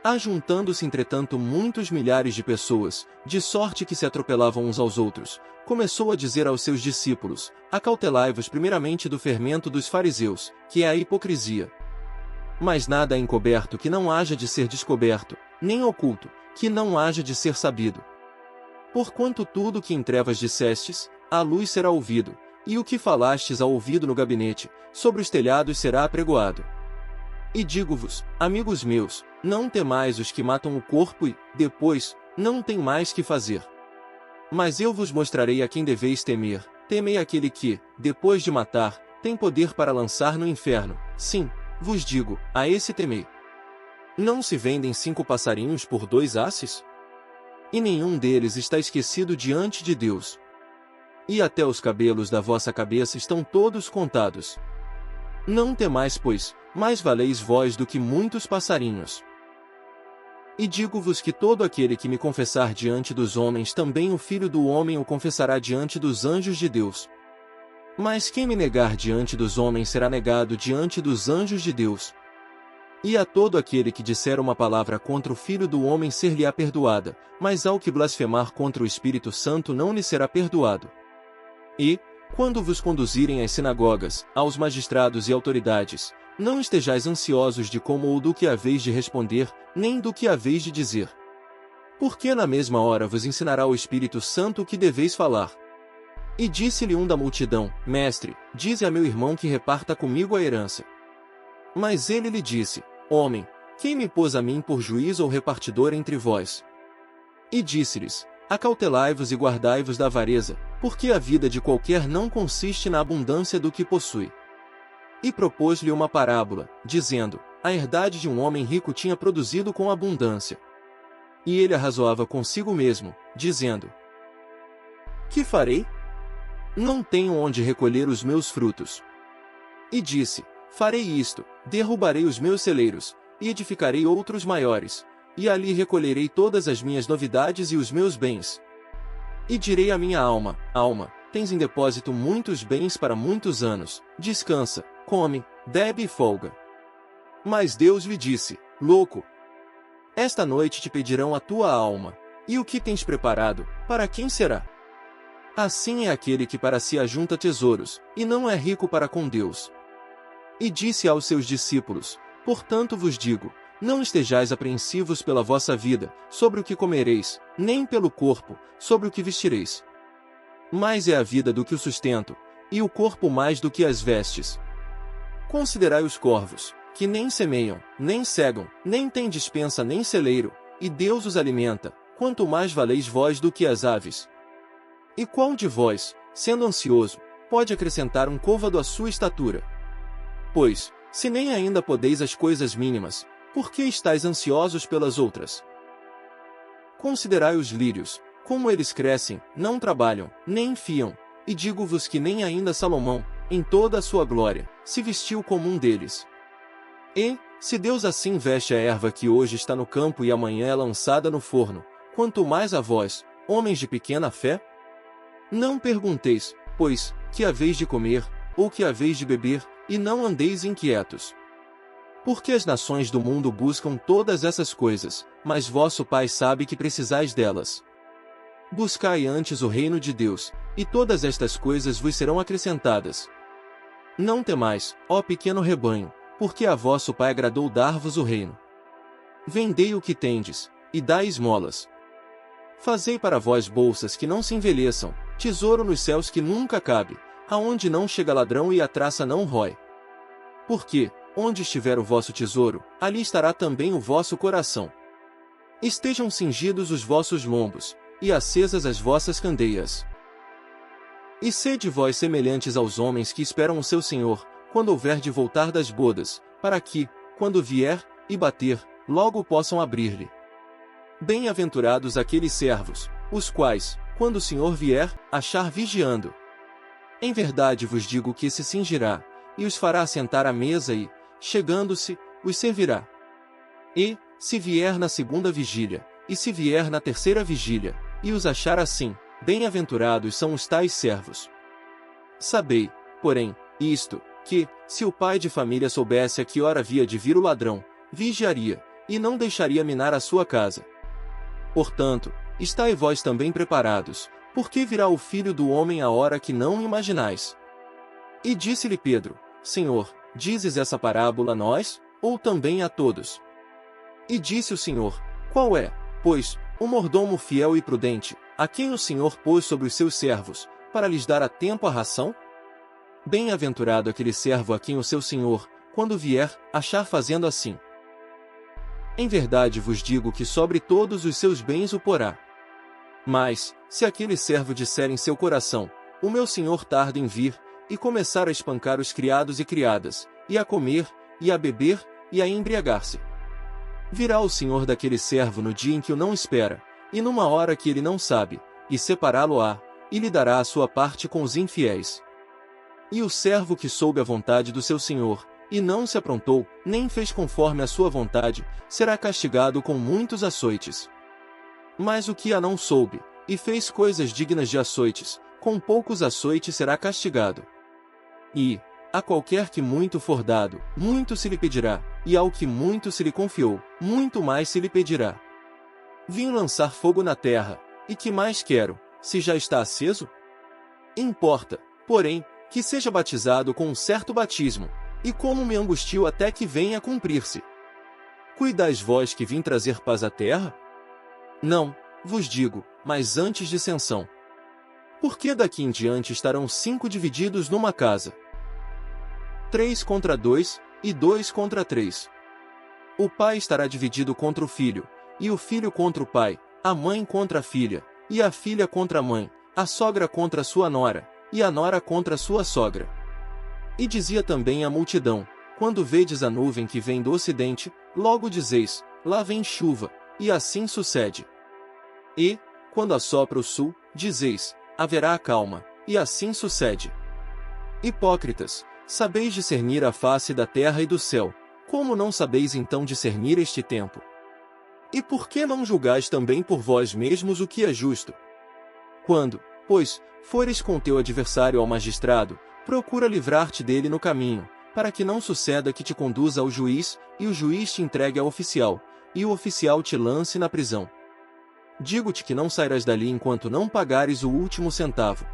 Ajuntando-se entretanto muitos milhares de pessoas, de sorte que se atropelavam uns aos outros, começou a dizer aos seus discípulos: acautelai-vos primeiramente do fermento dos fariseus, que é a hipocrisia. Mas nada é encoberto que não haja de ser descoberto, nem oculto, que não haja de ser sabido. Porquanto tudo que em trevas dissestes, à luz será ouvido, e o que falastes ao ouvido no gabinete, sobre os telhados será apregoado. E digo-vos, amigos meus, não temais os que matam o corpo e, depois, não têm mais que fazer. Mas eu vos mostrarei a quem deveis temer: temei aquele que, depois de matar, tem poder para lançar no inferno. Sim, vos digo, a esse temei. Não se vendem 5 passarinhos por 2 asses? E nenhum deles está esquecido diante de Deus. E até os cabelos da vossa cabeça estão todos contados. Não temais, pois, mais valeis vós do que muitos passarinhos. E digo-vos que todo aquele que me confessar diante dos homens, também o Filho do Homem o confessará diante dos anjos de Deus. Mas quem me negar diante dos homens será negado diante dos anjos de Deus. E a todo aquele que disser uma palavra contra o Filho do Homem ser-lhe-á perdoada, mas ao que blasfemar contra o Espírito Santo não lhe será perdoado. E, quando vos conduzirem às sinagogas, aos magistrados e autoridades, não estejais ansiosos de como ou do que haveis de responder, nem do que haveis de dizer. Porque na mesma hora vos ensinará o Espírito Santo o que deveis falar. E disse-lhe um da multidão: Mestre, dize a meu irmão que reparta comigo a herança. Mas ele lhe disse: Homem, quem me pôs a mim por juiz ou repartidor entre vós? E disse-lhes: Acautelai-vos e guardai-vos da avareza, porque a vida de qualquer não consiste na abundância do que possui. E propôs-lhe uma parábola, dizendo: A herdade de um homem rico tinha produzido com abundância. E ele arrazoava consigo mesmo, dizendo: Que farei? Não tenho onde recolher os meus frutos. E disse: Farei isto, derrubarei os meus celeiros, e edificarei outros maiores, e ali recolherei todas as minhas novidades e os meus bens. E direi à minha alma: Alma, tens em depósito muitos bens para muitos anos, descansa, come, bebe e folga. Mas Deus lhe disse: Louco! Esta noite te pedirão a tua alma, e o que tens preparado, para quem será? Assim é aquele que para si ajunta tesouros, e não é rico para com Deus. E disse aos seus discípulos: Portanto vos digo, não estejais apreensivos pela vossa vida, sobre o que comereis, nem pelo corpo, sobre o que vestireis. Mais é a vida do que o sustento, e o corpo mais do que as vestes. Considerai os corvos, que nem semeiam, nem cegam, nem têm despensa nem celeiro, e Deus os alimenta, quanto mais valeis vós do que as aves. E qual de vós, sendo ansioso, pode acrescentar um côvado à sua estatura? Pois, se nem ainda podeis as coisas mínimas, por que estáis ansiosos pelas outras? Considerai os lírios, como eles crescem, não trabalham, nem fiam, e digo-vos que nem ainda Salomão, em toda a sua glória, se vestiu como um deles. E, se Deus assim veste a erva que hoje está no campo e amanhã é lançada no forno, quanto mais a vós, homens de pequena fé? Não pergunteis, pois, que haveis de comer, ou que haveis de beber, e não andeis inquietos. Porque as nações do mundo buscam todas essas coisas, mas vosso Pai sabe que precisais delas. Buscai antes o reino de Deus, e todas estas coisas vos serão acrescentadas. Não temais, ó pequeno rebanho, porque a vosso Pai agradou dar-vos o reino. Vendei o que tendes, e dai esmolas. Fazei para vós bolsas que não se envelheçam, tesouro nos céus que nunca cabe, aonde não chega ladrão e a traça não rói. Porque, onde estiver o vosso tesouro, ali estará também o vosso coração. Estejam cingidos os vossos lombos, e acesas as vossas candeias. E sede vós semelhantes aos homens que esperam o seu Senhor, quando houver de voltar das bodas, para que, quando vier, e bater, logo possam abrir-lhe. Bem-aventurados aqueles servos, os quais, quando o Senhor vier, achar vigiando. Em verdade vos digo que se cingirá, e os fará assentar à mesa e, chegando-se, os servirá. E, se vier na segunda vigília, e se vier na terceira vigília, e os achar assim, bem-aventurados são os tais servos. Sabei, porém, isto, que, se o pai de família soubesse a que hora havia de vir o ladrão, vigiaria, e não deixaria minar a sua casa. Portanto, estai vós também preparados, porque virá o Filho do Homem a hora que não imaginais. E disse-lhe Pedro: Senhor, dizes essa parábola a nós, ou também a todos? E disse o Senhor: Qual é, pois, o mordomo fiel e prudente, a quem o Senhor pôs sobre os seus servos, para lhes dar a tempo a ração? Bem-aventurado aquele servo a quem o seu Senhor, quando vier, achar fazendo assim. Em verdade vos digo que sobre todos os seus bens o porá. Mas, se aquele servo disser em seu coração: O meu senhor tarda em vir, e começar a espancar os criados e criadas, e a comer, e a beber, e a embriagar-se. Virá o senhor daquele servo no dia em que o não espera, e numa hora que ele não sabe, e separá-lo-á, e lhe dará a sua parte com os infiéis. E o servo que soube a vontade do seu senhor, e não se aprontou, nem fez conforme a sua vontade, será castigado com muitos açoites. Mas o que a não soube, e fez coisas dignas de açoites, com poucos açoites será castigado. E, a qualquer que muito for dado, muito se lhe pedirá, e ao que muito se lhe confiou, muito mais se lhe pedirá. Vim lançar fogo na terra, e que mais quero, se já está aceso? Importa, porém, que seja batizado com um certo batismo, e como me angustio até que venha a cumprir-se. Cuidais vós que vim trazer paz à terra? Não, vos digo, mas antes dissensão. Porque daqui em diante estarão 5 divididos numa casa. 3 contra 2, e 2 contra 3. O pai estará dividido contra o filho, e o filho contra o pai, a mãe contra a filha, e a filha contra a mãe, a sogra contra a sua nora, e a nora contra a sua sogra. E dizia também à multidão: Quando vedes a nuvem que vem do ocidente, logo dizeis: Lá vem chuva, e assim sucede. E, quando assopra o sul, dizeis: Haverá calma, e assim sucede. Hipócritas, sabeis discernir a face da terra e do céu, como não sabeis então discernir este tempo? E por que não julgais também por vós mesmos o que é justo? Quando, pois, fores com teu adversário ao magistrado, procura livrar-te dele no caminho, para que não suceda que te conduza ao juiz, e o juiz te entregue ao oficial, e o oficial te lance na prisão. Digo-te que não sairás dali enquanto não pagares o último centavo.